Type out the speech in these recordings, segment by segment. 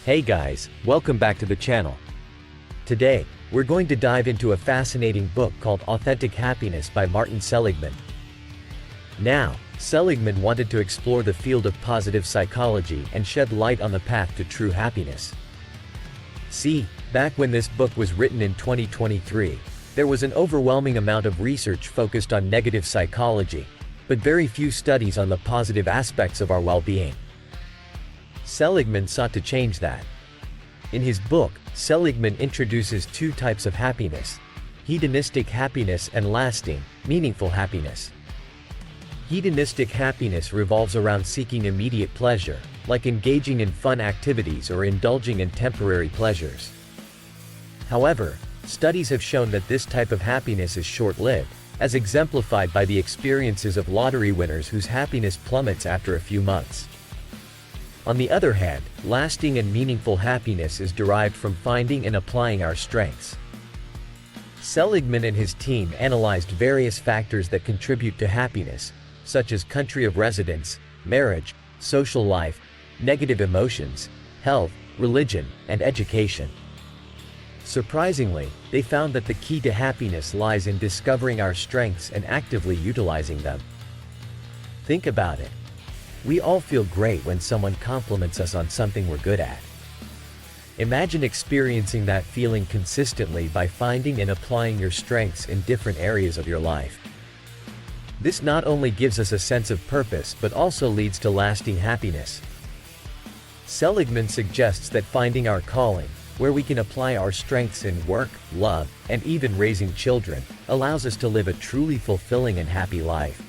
Hey guys, welcome back to the channel. Today, we're going to dive into a fascinating book called Authentic Happiness by Martin Seligman. Now, Seligman wanted to explore the field of positive psychology and shed light on the path to true happiness. See, back when this book was written in 2023, there was an overwhelming amount of research focused on negative psychology, but very few studies on the positive aspects of our well-being. Seligman sought to change that. In his book, Seligman introduces two types of happiness: hedonistic happiness and lasting, meaningful happiness. Hedonistic happiness revolves around seeking immediate pleasure, like engaging in fun activities or indulging in temporary pleasures. However, studies have shown that this type of happiness is short-lived, as exemplified by the experiences of lottery winners whose happiness plummets after a few months. On the other hand, lasting and meaningful happiness is derived from finding and applying our strengths. Seligman and his team analyzed various factors that contribute to happiness, such as country of residence, marriage, social life, negative emotions, health, religion, and education. Surprisingly, they found that the key to happiness lies in discovering our strengths and actively utilizing them. Think about it. We all feel great when someone compliments us on something we're good at. Imagine experiencing that feeling consistently by finding and applying your strengths in different areas of your life. This not only gives us a sense of purpose but also leads to lasting happiness. Seligman suggests that finding our calling, where we can apply our strengths in work, love, and even raising children, allows us to live a truly fulfilling and happy life.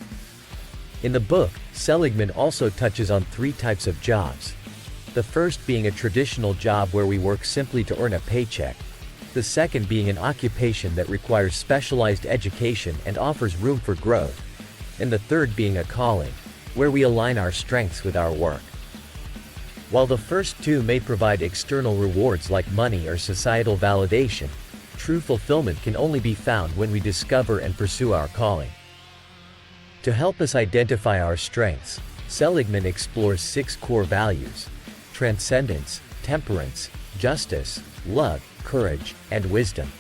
In the book, Seligman also touches on three types of jobs. The first being a traditional job where we work simply to earn a paycheck. The second being an occupation that requires specialized education and offers room for growth. And the third being a calling, where we align our strengths with our work. While the first two may provide external rewards like money or societal validation, true fulfillment can only be found when we discover and pursue our calling. To help us identify our strengths, Seligman explores 6 core values: transcendence, temperance, justice, love, courage, and wisdom.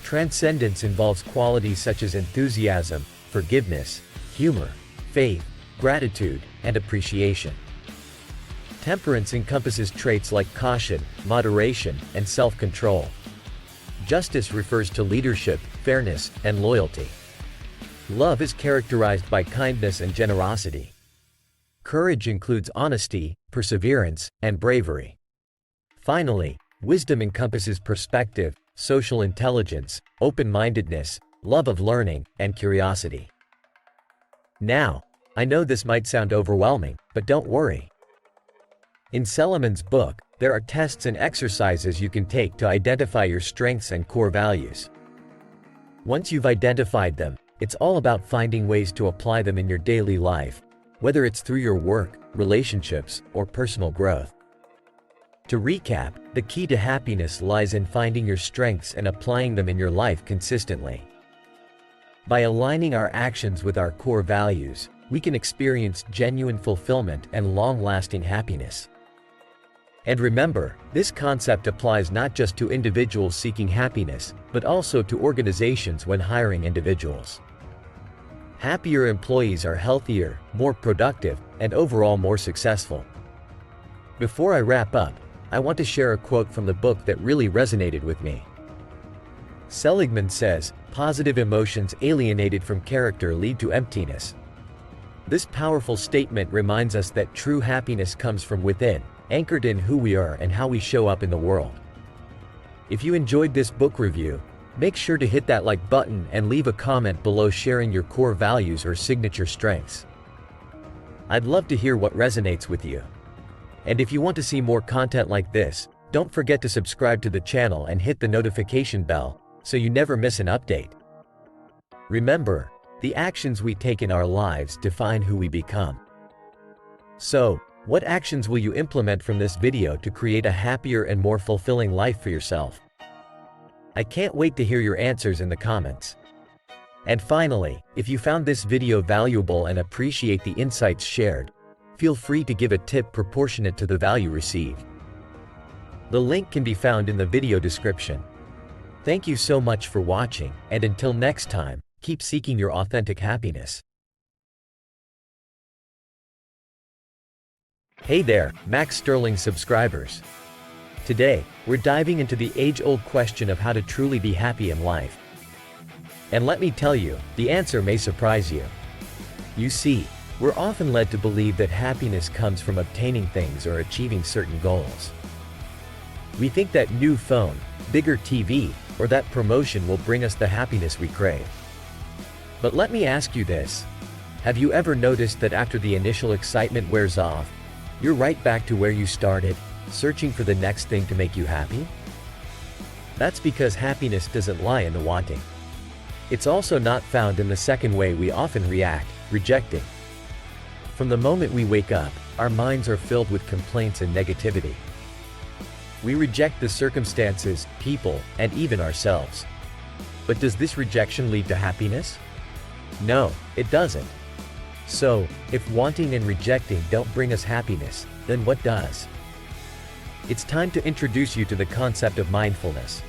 Transcendence involves qualities such as enthusiasm, forgiveness, humor, faith, gratitude, and appreciation. Temperance encompasses traits like caution, moderation, and self-control. Justice refers to leadership, fairness, and loyalty. Love is characterized by kindness and generosity. Courage includes honesty, perseverance, and bravery. Finally, wisdom encompasses perspective, social intelligence, open-mindedness, love of learning, and curiosity. Now, I know this might sound overwhelming, but don't worry. In Seligman's book, there are tests and exercises you can take to identify your strengths and core values. Once you've identified them, it's all about finding ways to apply them in your daily life, whether it's through your work, relationships, or personal growth. To recap, the key to happiness lies in finding your strengths and applying them in your life consistently. By aligning our actions with our core values, we can experience genuine fulfillment and long-lasting happiness. And remember, this concept applies not just to individuals seeking happiness, but also to organizations when hiring individuals. Happier employees are healthier, more productive, and overall more successful. Before I wrap up, I want to share a quote from the book that really resonated with me. Seligman says, "Positive emotions alienated from character lead to emptiness." This powerful statement reminds us that true happiness comes from within, anchored in who we are and how we show up in the world. If you enjoyed this book review, make sure to hit that like button and leave a comment below sharing your core values or signature strengths. I'd love to hear what resonates with you. And if you want to see more content like this, don't forget to subscribe to the channel and hit the notification bell so you never miss an update. Remember, the actions we take in our lives define who we become. So, what actions will you implement from this video to create a happier and more fulfilling life for yourself? I can't wait to hear your answers in the comments. And finally, if you found this video valuable and appreciate the insights shared, feel free to give a tip proportionate to the value received. The link can be found in the video description. Thank you so much for watching, and until next time, keep seeking your authentic happiness. Hey there, Max Sterling subscribers. Today, we're diving into the age-old question of how to truly be happy in life. And let me tell you, the answer may surprise you. You see, we're often led to believe that happiness comes from obtaining things or achieving certain goals. We think that new phone, bigger TV, or that promotion will bring us the happiness we crave. But let me ask you this. Have you ever noticed that after the initial excitement wears off, you're right back to where you started, searching for the next thing to make you happy? That's because happiness doesn't lie in the wanting. It's also not found in the second way we often react, rejecting. From the moment we wake up, our minds are filled with complaints and negativity. We reject the circumstances, people, and even ourselves. But does this rejection lead to happiness? No, it doesn't. So, if wanting and rejecting don't bring us happiness, then what does? It's time to introduce you to the concept of mindfulness.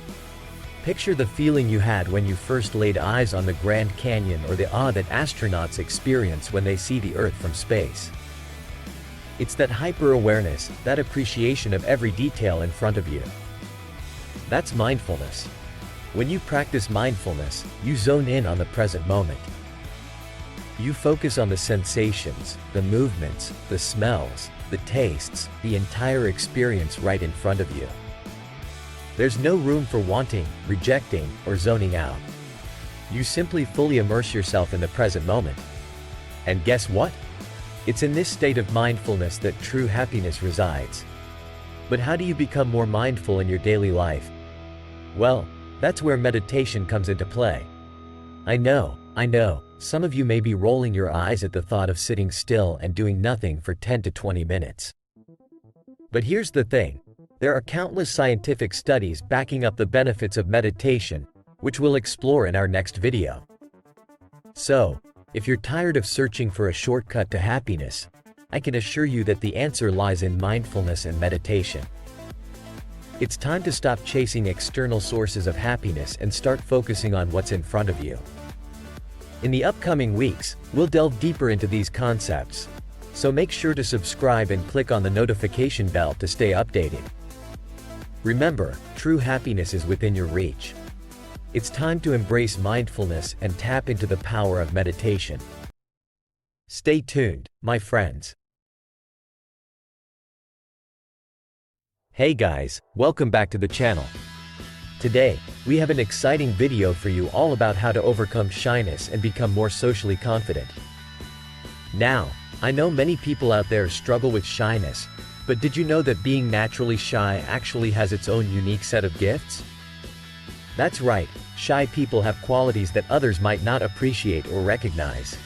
Picture the feeling you had when you first laid eyes on the Grand Canyon, or the awe that astronauts experience when they see the Earth from space. It's that hyper-awareness, that appreciation of every detail in front of you. That's mindfulness. When you practice mindfulness, you zone in on the present moment. You focus on the sensations, the movements, the smells, the tastes, the entire experience right in front of you. There's no room for wanting, rejecting, or zoning out. You simply fully immerse yourself in the present moment. And guess what? It's in this state of mindfulness that true happiness resides. But how do you become more mindful in your daily life? Well, that's where meditation comes into play. I know, some of you may be rolling your eyes at the thought of sitting still and doing nothing for 10 to 20 minutes. But here's the thing. There are countless scientific studies backing up the benefits of meditation, which we'll explore in our next video. So, if you're tired of searching for a shortcut to happiness, I can assure you that the answer lies in mindfulness and meditation. It's time to stop chasing external sources of happiness and start focusing on what's in front of you. In the upcoming weeks, we'll delve deeper into these concepts, so make sure to subscribe and click on the notification bell to stay updated. Remember, true happiness is within your reach. It's time to embrace mindfulness and tap into the power of meditation. Stay tuned, my friends. Hey guys, welcome back to the channel. Today, we have an exciting video for you all about how to overcome shyness and become more socially confident. Now, I know many people out there struggle with shyness, but did you know that being naturally shy actually has its own unique set of gifts? That's right, shy people have qualities that others might not appreciate or recognize.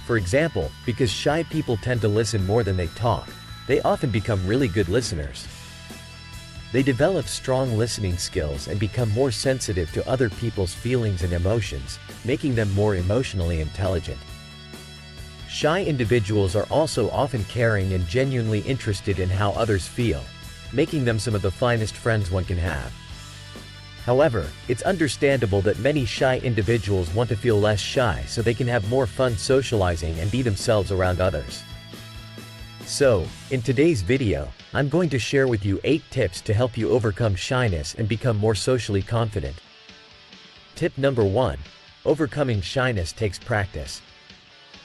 For example, because shy people tend to listen more than they talk, they often become really good listeners. They develop strong listening skills and become more sensitive to other people's feelings and emotions, making them more emotionally intelligent. Shy individuals are also often caring and genuinely interested in how others feel, making them some of the finest friends one can have. However, it's understandable that many shy individuals want to feel less shy so they can have more fun socializing and be themselves around others. So, in today's video, I'm going to share with you 8 tips to help you overcome shyness and become more socially confident. Tip number 1. Overcoming shyness takes practice.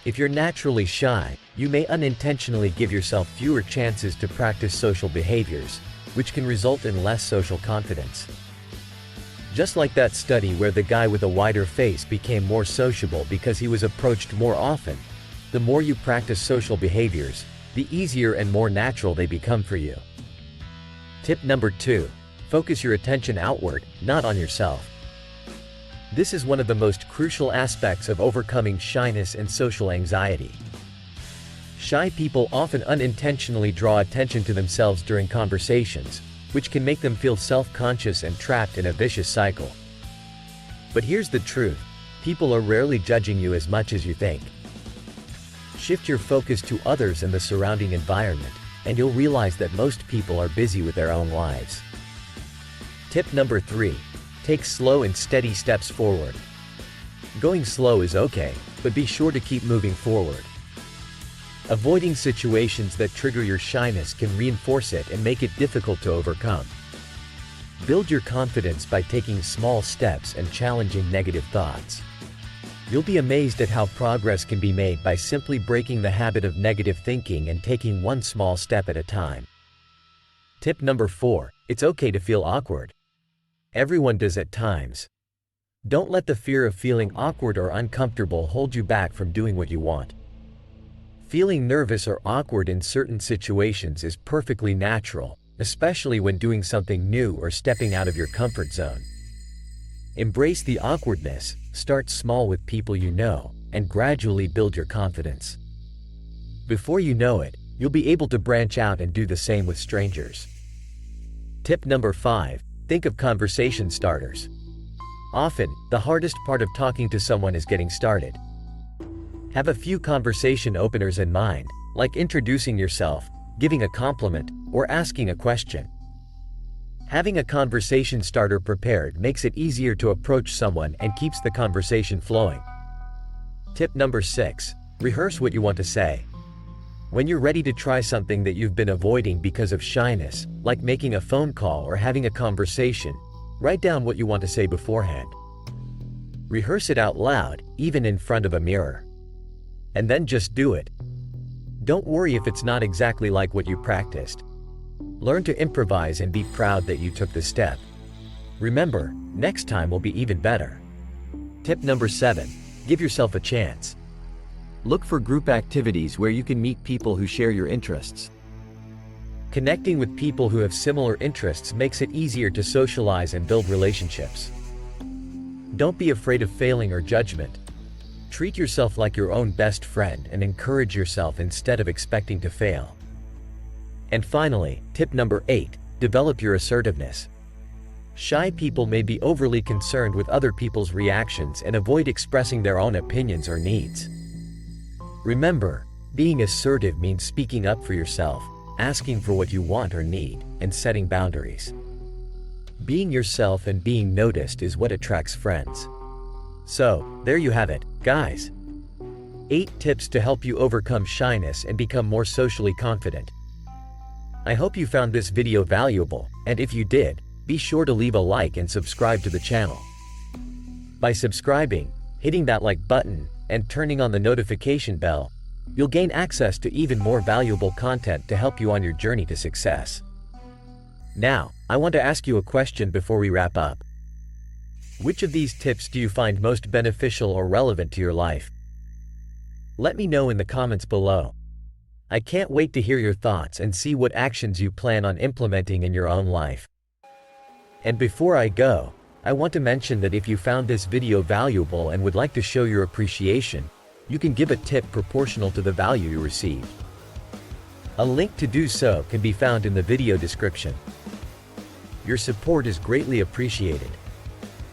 If you're naturally shy, you may unintentionally give yourself fewer chances to practice social behaviors, which can result in less social confidence. Just like that study where the guy with a wider face became more sociable because he was approached more often, the more you practice social behaviors, the easier and more natural they become for you. Tip number 2. Focus your attention outward, not on yourself. This is one of the most crucial aspects of overcoming shyness and social anxiety. Shy people often unintentionally draw attention to themselves during conversations, which can make them feel self-conscious and trapped in a vicious cycle. But here's the truth. People are rarely judging you as much as you think. Shift your focus to others and the surrounding environment, and you'll realize that most people are busy with their own lives. Tip number 3. Take slow and steady steps forward. Going slow is okay, but be sure to keep moving forward. Avoiding situations that trigger your shyness can reinforce it and make it difficult to overcome. Build your confidence by taking small steps and challenging negative thoughts. You'll be amazed at how progress can be made by simply breaking the habit of negative thinking and taking one small step at a time. Tip number 4. It's okay to feel awkward. Everyone does at times. Don't let the fear of feeling awkward or uncomfortable hold you back from doing what you want. Feeling nervous or awkward in certain situations is perfectly natural, especially when doing something new or stepping out of your comfort zone. Embrace the awkwardness, start small with people you know, and gradually build your confidence. Before you know it, you'll be able to branch out and do the same with strangers. Tip number 5. Think of conversation starters. Often, the hardest part of talking to someone is getting started. Have a few conversation openers in mind, like introducing yourself, giving a compliment, or asking a question. Having a conversation starter prepared makes it easier to approach someone and keeps the conversation flowing. Tip number 6. Rehearse what you want to say. When you're ready to try something that you've been avoiding because of shyness, like making a phone call or having a conversation, write down what you want to say beforehand. Rehearse it out loud, even in front of a mirror. And then just do it. Don't worry if it's not exactly like what you practiced. Learn to improvise and be proud that you took the step. Remember, next time will be even better. Tip number 7. Give yourself a chance. Look for group activities where you can meet people who share your interests. Connecting with people who have similar interests makes it easier to socialize and build relationships. Don't be afraid of failing or judgment. Treat yourself like your own best friend and encourage yourself instead of expecting to fail. And finally, tip number 8. Develop your assertiveness. Shy people may be overly concerned with other people's reactions and avoid expressing their own opinions or needs. Remember, being assertive means speaking up for yourself, asking for what you want or need, and setting boundaries. Being yourself and being noticed is what attracts friends. So, there you have it, guys. 8 tips to help you overcome shyness and become more socially confident. I hope you found this video valuable, and if you did, be sure to leave a like and subscribe to the channel. By subscribing, hitting that like button, and turning on the notification bell, you'll gain access to even more valuable content to help you on your journey to success. Now, I want to ask you a question before we wrap up. Which of these tips do you find most beneficial or relevant to your life? Let me know in the comments below. I can't wait to hear your thoughts and see what actions you plan on implementing in your own life. And before I go, I want to mention that if you found this video valuable and would like to show your appreciation, you can give a tip proportional to the value you received. A link to do so can be found in the video description. Your support is greatly appreciated.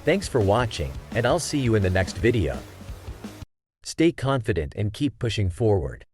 Thanks for watching, and I'll see you in the next video. Stay confident and keep pushing forward.